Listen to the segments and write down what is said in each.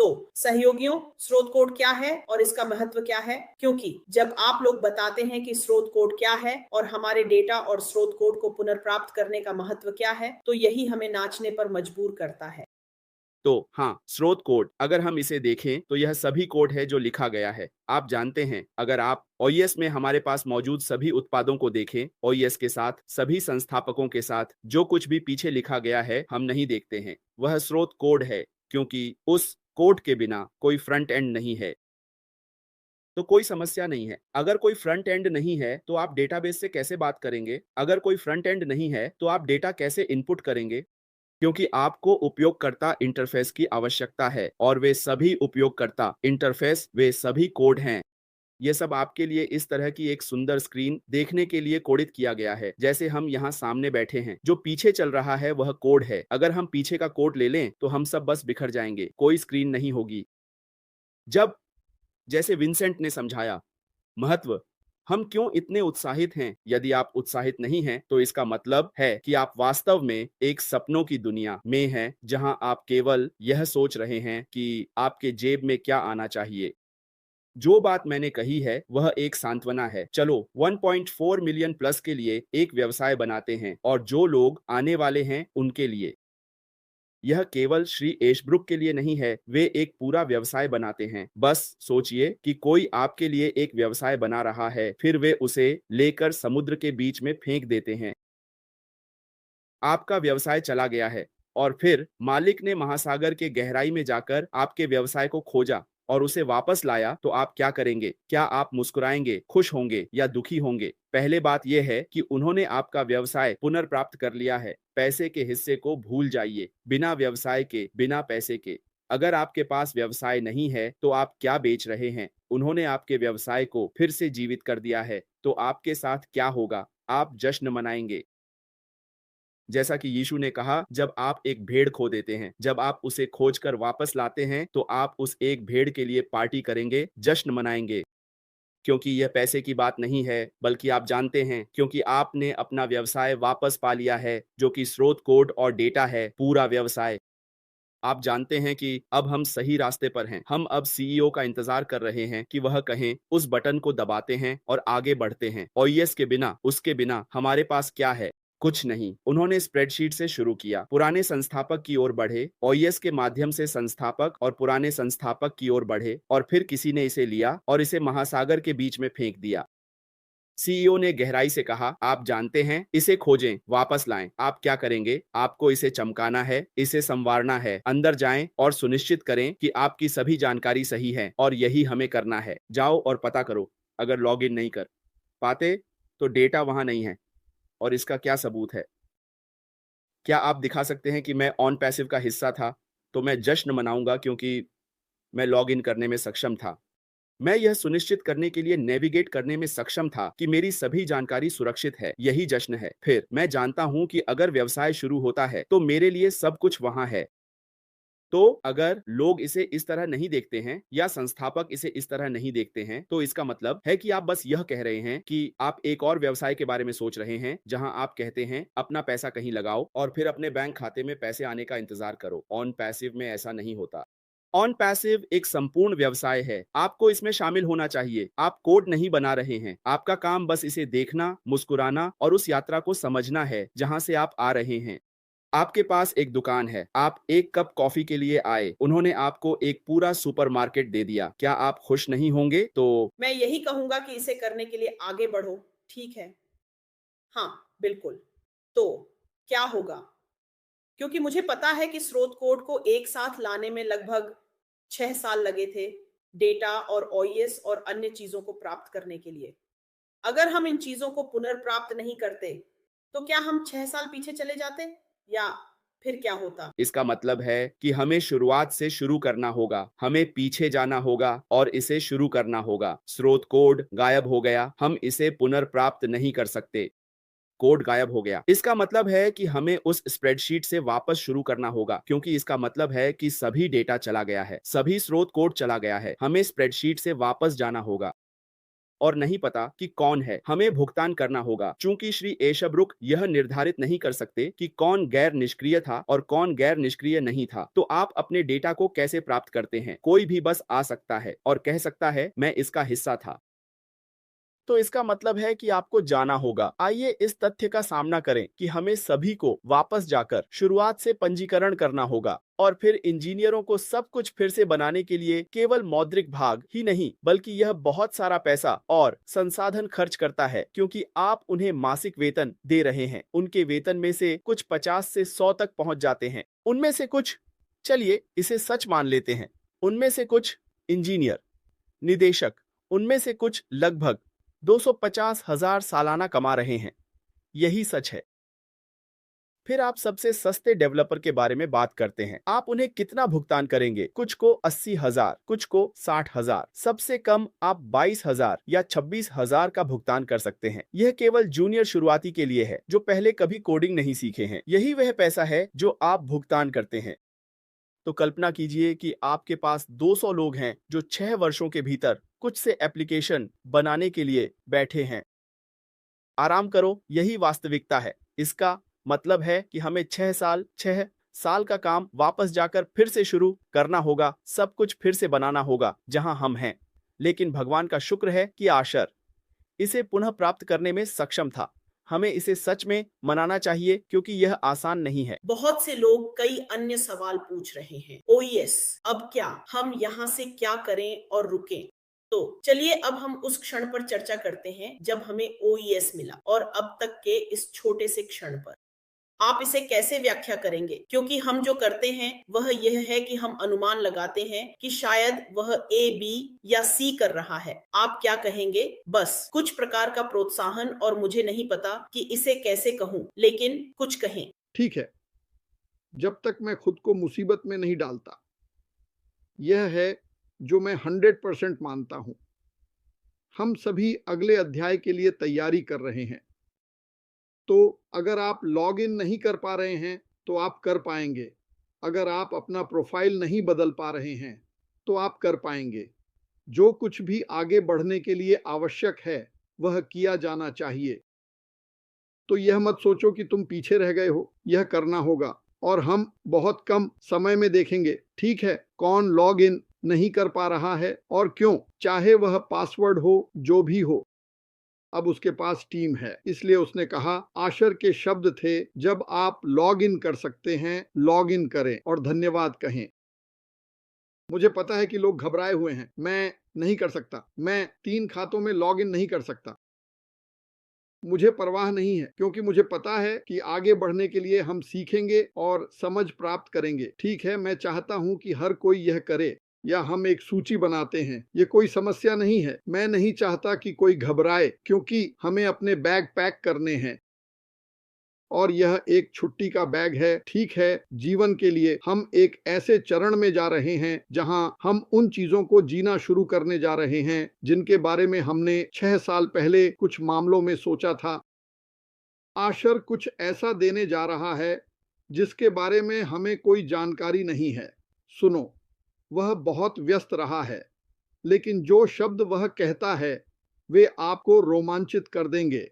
तो सहयोगियों, स्रोत कोड क्या है और इसका महत्व क्या है? क्योंकि जब आप लोग बताते हैं कि स्रोत कोड क्या है और हमारे डेटा और स्रोत कोड को पुनर्प्राप्त करने का महत्व क्या है, तो यही हमें नाचने पर मजबूर करता है। तो हाँ, स्रोत कोड अगर हम इसे देखें तो यह सभी कोड है जो लिखा गया है। आप जानते हैं, अगर आप ओईएस में हमारे पास मौजूद सभी उत्पादों को देखें, ओईएस के साथ सभी संस्थापकों के साथ जो कुछ भी पीछे लिखा गया है हम नहीं देखते हैं, वह स्रोत कोड है, क्योंकि उस कोड के बिना कोई फ्रंट एंड नहीं है। तो कोई समस्या नहीं है। अगर कोई फ्रंट एंड नहीं है तो आप डेटाबेस से कैसे बात करेंगे? अगर कोई फ्रंट एंड नहीं है तो आप डेटा कैसे इनपुट करेंगे? क्योंकि आपको उपयोगकर्ता इंटरफ़ेस की आवश्यकता है और वे सभी उपयोगकर्ता इंटरफ़ेस वे सभी कोड हैं। ये सब आपके लिए इस तरह की एक सुंदर स्क्रीन देखने के लिए कोडित किया गया है। जैसे हम यहाँ सामने बैठे हैं, जो पीछे चल रहा है वह कोड है। अगर हम पीछे का कोड ले लें तो हम सब बस बिखर जाएँगे, कोई स्क्रीन नहीं होगी। जब जैसे विंसेंट ने समझाया, महत्व हम क्यों इतने उत्साहित हैं? यदि आप उत्साहित नहीं हैं, तो इसका मतलब है कि आप वास्तव में एक सपनों की दुनिया में हैं, जहां आप केवल यह सोच रहे हैं कि आपके जेब में क्या आना चाहिए। जो बात मैंने कही है, वह एक सांत्वना है। चलो 1.4 मिलियन प्लस के लिए एक व्यवसाय बनाते हैं और जो लोग आने वाले हैं, उनके लिए। यह केवल श्री एशब्रुक के लिए नहीं है, वे एक पूरा व्यवसाय बनाते हैं। बस सोचिए कि कोई आपके लिए एक व्यवसाय बना रहा है, फिर वे उसे लेकर समुद्र के बीच में फेंक देते हैं। आपका व्यवसाय चला गया है और फिर मालिक ने महासागर के गहराई में जाकर आपके व्यवसाय को खोजा और उसे वापस लाया, तो आप क्या करेंगे? क्या आप मुस्कुराएंगे, खुश होंगे या दुखी होंगे? पहले बात यह है कि उन्होंने आपका व्यवसाय पुनर्प्राप्त कर लिया है। पैसे के हिस्से को भूल जाइए। बिना व्यवसाय के, बिना पैसे के। अगर आपके पास व्यवसाय नहीं है, तो आप क्या बेच रहे हैं? उन्होंने आपके व्यवसाय को फिर से जीवित कर दिया है, तो आपके साथ क्या होगा? आप जश्न मनाएंगे। जैसा कि यीशु ने कहा, जब आप एक भेड़ खो देते हैं, जब आप उसे खोजकर वापस लाते हैं, तो आप उस एक भेड़ के लिए पार्टी करेंगे, जश्न मनाएंगे। क्योंकि यह पैसे की बात नहीं है, बल्कि आप जानते हैं, क्योंकि आपने अपना व्यवसाय वापस पा लिया है, जो कि स्रोत कोड और डेटा है, पूरा व्यवसाय। आप जानते हैं कि अब हम सही रास्ते पर हैं। हम अब सीईओ का इंतजार कर रहे हैं कि वह कहें, उस बटन को दबाते हैं और आगे बढ़ते हैं। ओईएस के बिना, उसके बिना हमारे पास क्या है? कुछ नहीं। उन्होंने स्प्रेडशीट से शुरू किया, पुराने संस्थापक की ओर बढ़े, ओईएस के माध्यम से संस्थापक और पुराने संस्थापक की ओर बढ़े और फिर किसी ने इसे लिया और इसे महासागर के बीच में फेंक दिया। सीईओ ने गहराई से कहा, आप जानते हैं, इसे खोजें, वापस लाएं। आप क्या करेंगे? आपको इसे चमकाना है, इसे संवारना है। अंदर जाएं और सुनिश्चित करें कि आपकी सभी जानकारी सही है और यही हमें करना है। जाओ और पता करो। अगर लॉगिन नहीं कर पाते, तो डेटा वहां नहीं है और इसका क्या सबूत है? क्या आप दिखा सकते हैं कि मैं ऑन पैसिव का हिस्सा था? तो मैं जश्न मनाऊंगा क्योंकि मैं लॉगिन करने में सक्षम था। मैं यह सुनिश्चित करने के लिए नेविगेट करने में सक्षम था कि मेरी सभी जानकारी सुरक्षित है। यही जश्न है। फिर मैं जानता हूं कि अगर व्यवसाय शुरू होता है तो मेरे लिए सब कुछ वहां है। तो अगर लोग इसे इस तरह नहीं देखते हैं या संस्थापक इसे इस तरह नहीं देखते हैं, तो इसका मतलब है कि आप बस यह कह रहे हैं कि आप एक और व्यवसाय के बारे में सोच रहे हैं, जहां आप कहते हैं अपना पैसा कहीं लगाओ और फिर अपने बैंक खाते में पैसे आने का इंतजार करो। ऑन पैसिव में ऐसा नहीं होता। ऑन पैसिव एक संपूर्ण व्यवसाय है। आपको इसमें शामिल होना चाहिए। आप कोड नहीं बना रहे हैं। आपका काम बस इसे देखना, मुस्कुराना और उस यात्रा को समझना है जहां से आप आ रहे हैं। आपके पास एक दुकान है। आप एक कप कॉफी के लिए आए। उन्होंने आपको एक पूरा सुपरमार्केट दे दिया। क्या आप खुश नहीं होंगे? तो मैं यही कहूँगा कि इसे करने के लिए आगे बढ़ो, ठीक है? हाँ, बिल्कुल। तो क्या होगा? क्योंकि मुझे पता है कि स्रोत कोड को एक साथ लाने में लगभग 6 साल लगे थे, डेटा और ओईएस और अन्य चीज़ों को प्राप्त करने के लिए। अगर हम इन चीज़ों को पुनर्प्राप्त नहीं करते, तो क्या हम 6 साल पीछे चले जाते? या फिर क्या होता? इसका मतलब है कि हमें शुरुआत से शुरू करना होगा। हमें पीछे जाना होगा और इसे शुरू करना होगा। स्रोत कोड गायब हो गया। हम इसे पुनर्प्राप्त नहीं कर सकते। कोड गायब हो गया। इसका मतलब है कि हमें उस स्प्रेडशीट से वापस शुरू करना होगा, क्योंकि इसका मतलब है कि सभी डेटा चला गया है, सभी स्रोत कोड चला गया है। हमें स्प्रेडशीट से वापस जाना होगा। और नहीं पता कि कौन है, हमें भुगतान करना होगा। चूंकि श्री एशब्रुक यह निर्धारित नहीं कर सकते कि कौन गैर निष्क्रिय था और कौन गैर निष्क्रिय नहीं था, तो आप अपने डेटा को कैसे प्राप्त करते हैं? कोई भी बस आ सकता है और कह सकता है मैं इसका हिस्सा था। तो इसका मतलब है कि आपको जाना होगा। आइए इस तथ्य का सामना करें कि हमें सभी को वापस जाकर शुरुआत से पंजीकरण करना होगा और फिर इंजीनियरों को सब कुछ फिर से बनाने के लिए केवल मौद्रिक भाग ही नहीं बल्कि यह बहुत सारा पैसा और संसाधन खर्च करता है, क्योंकि आप उन्हें मासिक वेतन दे रहे हैं। उनके वेतन में से कुछ 50 से 100 तक पहुंच जाते हैं। उनमें से कुछ, चलिए इसे सच मान लेते हैं, उनमें से कुछ इंजीनियर, निदेशक, उनमें से कुछ लगभग 250,000 सालाना कमा रहे हैं। यही सच है। फिर आप सबसे सस्ते डेवलपर के बारे में बात करते हैं। आप उन्हें कितना भुगतान करेंगे? कुछ को 80,000, कुछ को 60,000। सबसे कम आप 22,000 या 26,000 का भुगतान कर सकते हैं। यह केवल जूनियर शुरुआती के लिए है जो पहले कभी कोडिंग नहीं सीखे हैं। यही वह पैसा है जो आप भुगतान करते हैं। तो कल्पना कीजिए कि आपके पास 200 लोग हैं जो 6 वर्षों के भीतर कुछ से एप्लीकेशन बनाने के लिए बैठे हैं। आराम करो, यही वास्तविकता है। इसका मतलब है कि हमें 6 साल का काम वापस जाकर फिर से शुरू करना होगा, सब कुछ फिर से बनाना होगा जहां हम हैं। लेकिन भगवान का शुक्र है कि आशर इसे पुनः प्राप्त करने में सक्षम था। हमें इसे सच में मनाना चाहिए क्योंकि यह आसान नहीं है। बहुत से लोग कई अन्य सवाल पूछ रहे हैं। ओएस, अब क्या? हम यहाँ से क्या करें और रुकें? तो चलिए अब हम उस क्षण पर चर्चा करते हैं जब हमें ओईएस मिला और अब तक के इस छोटे से क्षण पर। आप इसे कैसे व्याख्या करेंगे? क्योंकि हम जो करते हैं वह यह है कि हम अनुमान लगाते हैं कि शायद वह ए, बी या सी कर रहा है। आप क्या कहेंगे? बस कुछ प्रकार का प्रोत्साहन, और मुझे नहीं पता कि इसे कैसे कहूं, लेकिन कुछ कहें। ठीक है, जब तक मैं खुद को मुसीबत में नहीं डालता। यह है जो मैं 100% मानता हूं। हम सभी अगले अध्याय के लिए तैयारी कर रहे हैं। तो अगर आप लॉग इन नहीं कर पा रहे हैं तो आप कर पाएंगे। अगर आप अपना प्रोफाइल नहीं बदल पा रहे हैं तो आप कर पाएंगे। जो कुछ भी आगे बढ़ने के लिए आवश्यक है वह किया जाना चाहिए। तो यह मत सोचो कि तुम पीछे रह गए हो, यह करना होगा और हम बहुत कम समय में देखेंगे। ठीक है, कौन लॉग इन नहीं कर पा रहा है और क्यों, चाहे वह पासवर्ड हो, जो भी हो। अब उसके पास टीम है, इसलिए उसने कहा, आशर के शब्द थे, जब आप लॉग इन कर सकते हैं लॉग इन करें और धन्यवाद कहें। मुझे पता है कि लोग घबराए हुए हैं। मैं नहीं कर सकता, मैं 3 खातों में लॉग इन नहीं कर सकता। मुझे परवाह नहीं है, क्योंकि मुझे पता है कि आगे बढ़ने के लिए हम सीखेंगे और समझ प्राप्त करेंगे। ठीक है, मैं चाहता हूं कि हर कोई यह करे, या हम एक सूची बनाते हैं। ये कोई समस्या नहीं है। मैं नहीं चाहता कि कोई घबराए, क्योंकि हमें अपने बैग पैक करने हैं और यह एक छुट्टी का बैग है। ठीक है, जीवन के लिए हम एक ऐसे चरण में जा रहे हैं जहां हम उन चीजों को जीना शुरू करने जा रहे हैं जिनके बारे में हमने 6 साल पहले कुछ मामलों में सोचा था। आशर कुछ ऐसा देने जा रहा है जिसके बारे में हमें कोई जानकारी नहीं है। सुनो, वह बहुत व्यस्त रहा है, लेकिन जो शब्द वह कहता है वे आपको रोमांचित कर देंगे।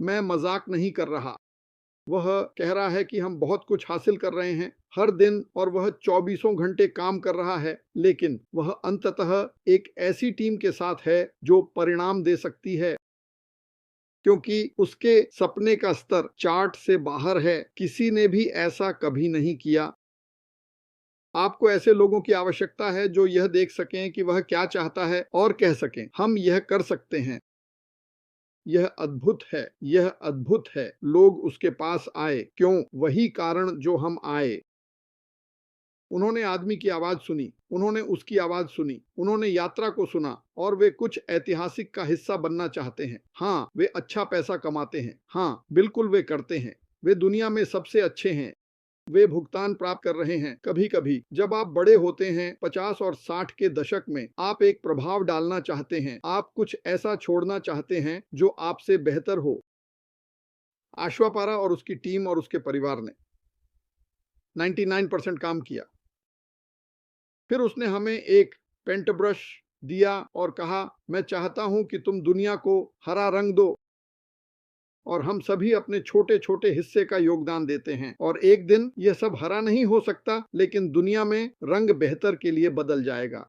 मैं मजाक नहीं कर रहा। वह कह रहा है कि हम बहुत कुछ हासिल कर रहे हैं हर दिन और वह 24 घंटे काम कर रहा है, लेकिन वह अंततः एक ऐसी टीम के साथ है जो परिणाम दे सकती है, क्योंकि उसके सपने का स्तर चार्ट से बाहर है। किसी ने भी ऐसा कभी नहीं किया। आपको ऐसे लोगों की आवश्यकता है जो यह देख सकें कि वह क्या चाहता है और कह सकें, हम यह कर सकते हैं। यह अद्भुत है, यह अद्भुत है। लोग उसके पास आए, क्यों? वही कारण जो हम आए। उन्होंने आदमी की आवाज सुनी, उन्होंने उसकी आवाज सुनी, उन्होंने यात्रा को सुना और वे कुछ ऐतिहासिक का हिस्सा बनना चाहते हैं। हाँ, वे अच्छा पैसा कमाते हैं। हाँ, बिल्कुल वे करते हैं। वे दुनिया में सबसे अच्छे हैं। वे भुगतान प्राप्त कर रहे हैं। कभी कभी जब आप बड़े होते हैं, 50 और 60 के दशक में, आप एक प्रभाव डालना चाहते हैं। आप कुछ ऐसा छोड़ना चाहते हैं जो आपसे बेहतर हो। आश्वापारा और उसकी टीम और उसके परिवार ने 99% काम किया। फिर उसने हमें एक पेंट ब्रश, दिया और कहा, मैं चाहता हूं कि तुम दुनिया को हरा रंग दो। और हम सभी अपने छोटे छोटे हिस्से का योगदान देते हैं और एक दिन यह सब हरा नहीं हो सकता, लेकिन दुनिया में रंग बेहतर के लिए बदल जाएगा।